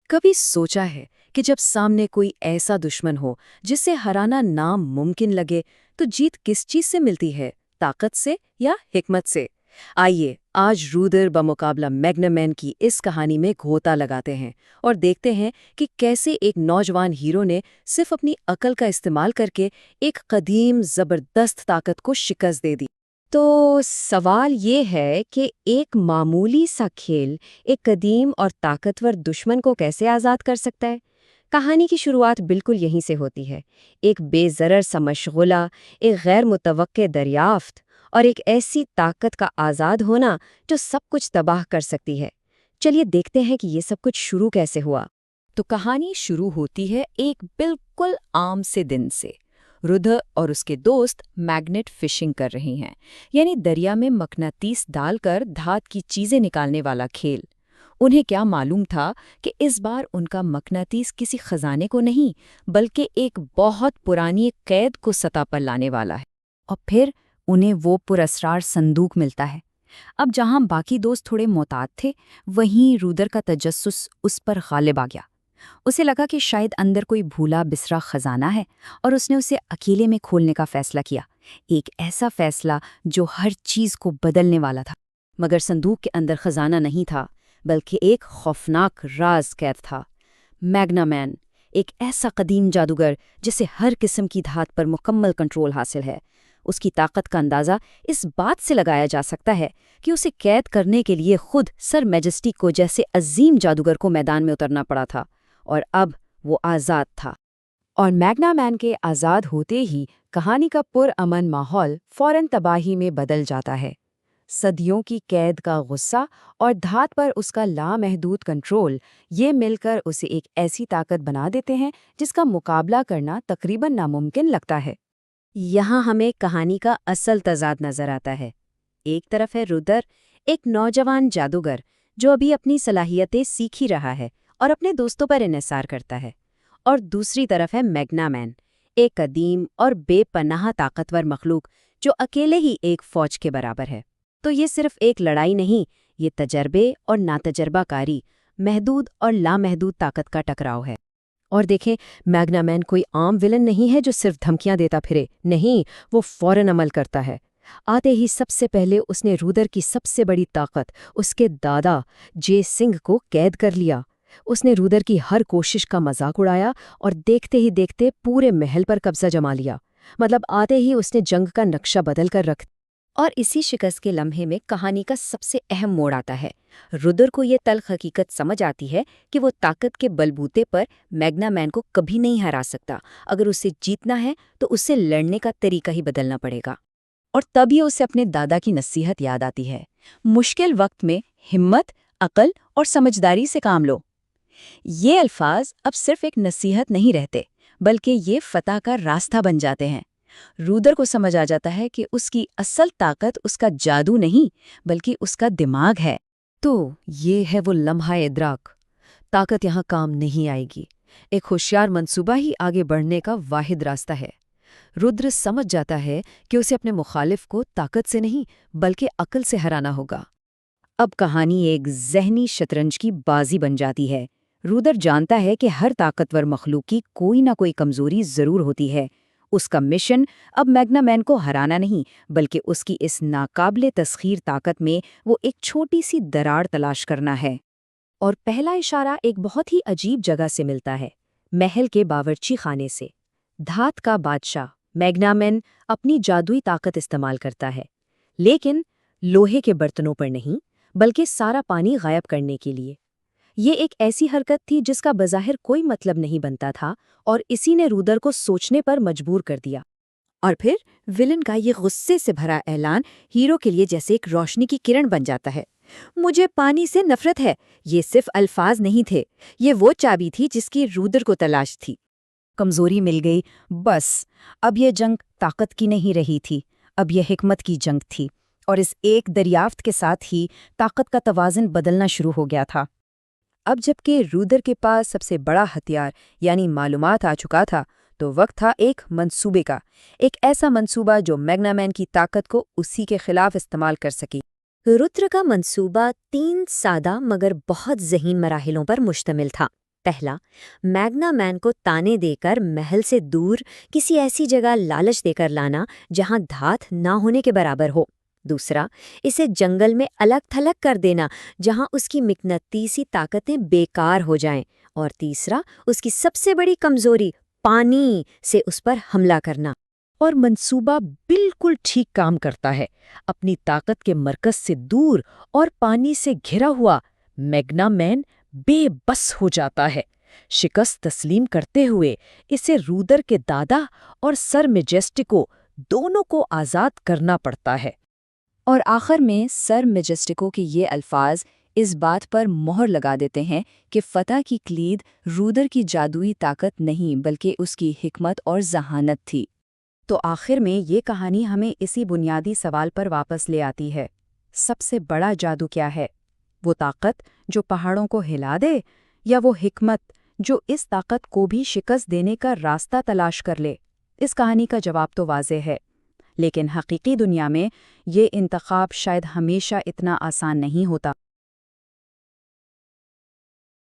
کبھی سوچا ہے کہ جب سامنے کوئی ایسا دشمن ہو جسے ہرانا ناممکن لگے تو جیت کس چیز سے ملتی ہے؟ طاقت سے یا حکمت سے؟ آئیے آج رودر بمقابلہ میگنامین کی اس کہانی میں گھوتا لگاتے ہیں اور دیکھتے ہیں کہ کیسے ایک نوجوان ہیرو نے صرف اپنی عقل کا استعمال کر کے ایک قدیم زبردست طاقت کو شکست دے دی۔ تو سوال یہ ہے کہ ایک معمولی سا کھیل ایک قدیم اور طاقتور دشمن کو کیسے آزاد کر سکتا ہے؟ کہانی کی شروعات بالکل یہیں سے ہوتی ہے، ایک بے ضرر سا مشغلہ، ایک غیر متوقع دریافت اور ایک ایسی طاقت کا آزاد ہونا جو سب کچھ تباہ کر سکتی ہے۔ چلیے دیکھتے ہیں کہ یہ سب کچھ شروع کیسے ہوا۔ تو کہانی شروع ہوتی ہے ایک بالکل عام سے دن سے۔ رودر اور اس کے دوست میگنیٹ فشنگ کر رہے ہیں، یعنی دریا میں مقناطیس ڈال کر دھات کی چیزیں نکالنے والا کھیل۔ انہیں کیا معلوم تھا کہ اس بار ان کا مقناطیس کسی خزانے کو نہیں بلکہ ایک بہت پرانی قید کو سطح پر لانے والا ہے۔ اور پھر انہیں وہ پراسرار صندوق ملتا ہے۔ اب جہاں باقی دوست تھوڑے محتاط تھے، وہیں رودر کا تجسس اس پر غالب آ گیا۔ اسے لگا کہ شاید اندر کوئی بھولا بسرا خزانہ ہے اور اس نے اسے اکیلے میں کھولنے کا فیصلہ کیا، ایک ایسا فیصلہ جو ہر چیز کو بدلنے والا تھا۔ مگر صندوق کے اندر خزانہ نہیں تھا بلکہ ایک خوفناک راز قید تھا۔ میگنامین، ایک ایسا قدیم جادوگر جسے ہر قسم کی دھات پر مکمل کنٹرول حاصل ہے۔ اس کی طاقت کا اندازہ اس بات سے لگایا جا سکتا ہے کہ اسے قید کرنے کے لیے خود سر میجسٹی کو جیسے عظیم جادوگر کو میدان میں اترنا پڑا تھا، اور اب وہ آزاد تھا۔ اور میگنامین کے آزاد ہوتے ہی کہانی کا پرامن ماحول فوراً تباہی میں بدل جاتا ہے۔ صدیوں کی قید کا غصہ اور دھات پر اس کا لامحدود کنٹرول، یہ مل کر اسے ایک ایسی طاقت بنا دیتے ہیں جس کا مقابلہ کرنا تقریباً ناممکن لگتا ہے۔ یہاں ہمیں کہانی کا اصل تضاد نظر آتا ہے۔ ایک طرف ہے رودر، ایک نوجوان جادوگر جو ابھی اپنی صلاحیتیں سیکھ ہی رہا ہے اور اپنے دوستوں پر انحصار کرتا ہے، اور دوسری طرف ہے میگنامین، ایک قدیم اور بے پناہ طاقتور مخلوق جو اکیلے ہی ایک فوج کے برابر ہے۔ تو یہ صرف ایک لڑائی نہیں، یہ تجربے اور ناتجربہ کاری، محدود اور لامحدود طاقت کا ٹکراؤ ہے۔ اور دیکھیں، میگنامین کوئی عام ولن نہیں ہے جو صرف دھمکیاں دیتا پھرے، نہیں، وہ فوراً عمل کرتا ہے۔ آتے ہی سب سے پہلے اس نے رودر کی سب سے بڑی طاقت، اس کے دادا جے سنگھ کو قید کر لیا۔ اس نے رودر کی ہر کوشش کا مذاق اڑایا اور دیکھتے ہی دیکھتے پورے محل پر قبضہ جما لیا۔ مطلب آتے ہی اس نے جنگ کا نقشہ بدل کر رکھ۔ اور اسی شکست کے لمحے میں کہانی کا سب سے اہم موڑ آتا ہے۔ رودر کو یہ تلخ حقیقت سمجھ آتی ہے کہ وہ طاقت کے بلبوتے پر میگنامین کو کبھی نہیں ہرا سکتا۔ اگر اسے جیتنا ہے تو اسے لڑنے کا طریقہ ہی بدلنا پڑے گا۔ اور تبھی اسے اپنے دادا کی نصیحت یاد آتی ہے، مشکل وقت میں ہمت، عقل اور سمجھداری سے کام لو۔ یہ الفاظ اب صرف ایک نصیحت نہیں رہتے، بلکہ یہ فتح کا راستہ بن جاتے ہیں۔ رودر کو سمجھ آ جاتا ہے کہ اس کی اصل طاقت اس کا جادو نہیں بلکہ اس کا دماغ ہے۔ تو یہ ہے وہ لمحہ ادراک۔ طاقت یہاں کام نہیں آئے گی، ایک ہوشیار منصوبہ ہی آگے بڑھنے کا واحد راستہ ہے۔ رودر سمجھ جاتا ہے کہ اسے اپنے مخالف کو طاقت سے نہیں بلکہ عقل سے ہرانا ہوگا۔ اب کہانی ایک ذہنی شطرنج کی بازی بن جاتی ہے۔ رودر جانتا ہے کہ ہر طاقتور مخلوق کی کوئی نہ کوئی کمزوری ضرور ہوتی ہے۔ اس کا مشن اب میگنامین کو ہرانا نہیں بلکہ اس کی اس ناقابل تسخیر طاقت میں وہ ایک چھوٹی سی دراڑ تلاش کرنا ہے۔ اور پہلا اشارہ ایک بہت ہی عجیب جگہ سے ملتا ہے، محل کے باورچی خانے سے۔ دھات کا بادشاہ میگنامین اپنی جادوئی طاقت استعمال کرتا ہے، لیکن لوہے کے برتنوں پر نہیں بلکہ سارا پانی غائب کرنے کے لیے۔ یہ ایک ایسی حرکت تھی جس کا بظاہر کوئی مطلب نہیں بنتا تھا، اور اسی نے رودر کو سوچنے پر مجبور کر دیا۔ اور پھر ولن کا یہ غصے سے بھرا اعلان ہیرو کے لیے جیسے ایک روشنی کی کرن بن جاتا ہے۔ مجھے پانی سے نفرت ہے، یہ صرف الفاظ نہیں تھے، یہ وہ چابی تھی جس کی رودر کو تلاش تھی۔ کمزوری مل گئی، بس اب یہ جنگ طاقت کی نہیں رہی تھی، اب یہ حکمت کی جنگ تھی، اور اس ایک دریافت کے ساتھ ہی طاقت کا توازن بدلنا شروع ہو گیا تھا۔ اب جبکہ رودر کے پاس سب سے بڑا ہتھیار یعنی معلومات آ چکا تھا، تو وقت تھا ایک منصوبے کا، ایک ایسا منصوبہ جو میگنامین کی طاقت کو اسی کے خلاف استعمال کر سکے۔ رودر کا منصوبہ 3 سادہ مگر بہت ذہین مراحلوں پر مشتمل تھا۔ پہلا، میگنا مین کو تانے دے کر محل سے دور کسی ایسی جگہ لالچ دے کر لانا جہاں دھات نہ ہونے کے برابر ہو۔ دوسرا، اسے جنگل میں الگ تھلگ کر دینا جہاں اس کی مقناطیسی طاقتیں بیکار ہو جائیں۔ اور تیسرا، اس کی سب سے بڑی کمزوری پانی سے اس پر حملہ کرنا۔ اور منصوبہ بالکل ٹھیک کام کرتا ہے۔ اپنی طاقت کے مرکز سے دور اور پانی سے گھرا ہوا میگنا مین بے بس ہو جاتا ہے۔ شکست تسلیم کرتے ہوئے اسے رودر کے دادا اور سر میجسٹیکو دونوں کو آزاد کرنا پڑتا ہے۔ اور آخر میں سر میجسٹیکو کے یہ الفاظ اس بات پر مہر لگا دیتے ہیں کہ فتح کی کلید رودر کی جادوئی طاقت نہیں بلکہ اس کی حکمت اور ذہانت تھی۔ تو آخر میں یہ کہانی ہمیں اسی بنیادی سوال پر واپس لے آتی ہے، سب سے بڑا جادو کیا ہے؟ وہ طاقت جو پہاڑوں کو ہلا دے، یا وہ حکمت جو اس طاقت کو بھی شکست دینے کا راستہ تلاش کر لے؟ اس کہانی کا جواب تو واضح ہے، لیکن حقیقی دنیا میں یہ انتخاب شاید ہمیشہ اتنا آسان نہیں ہوتا۔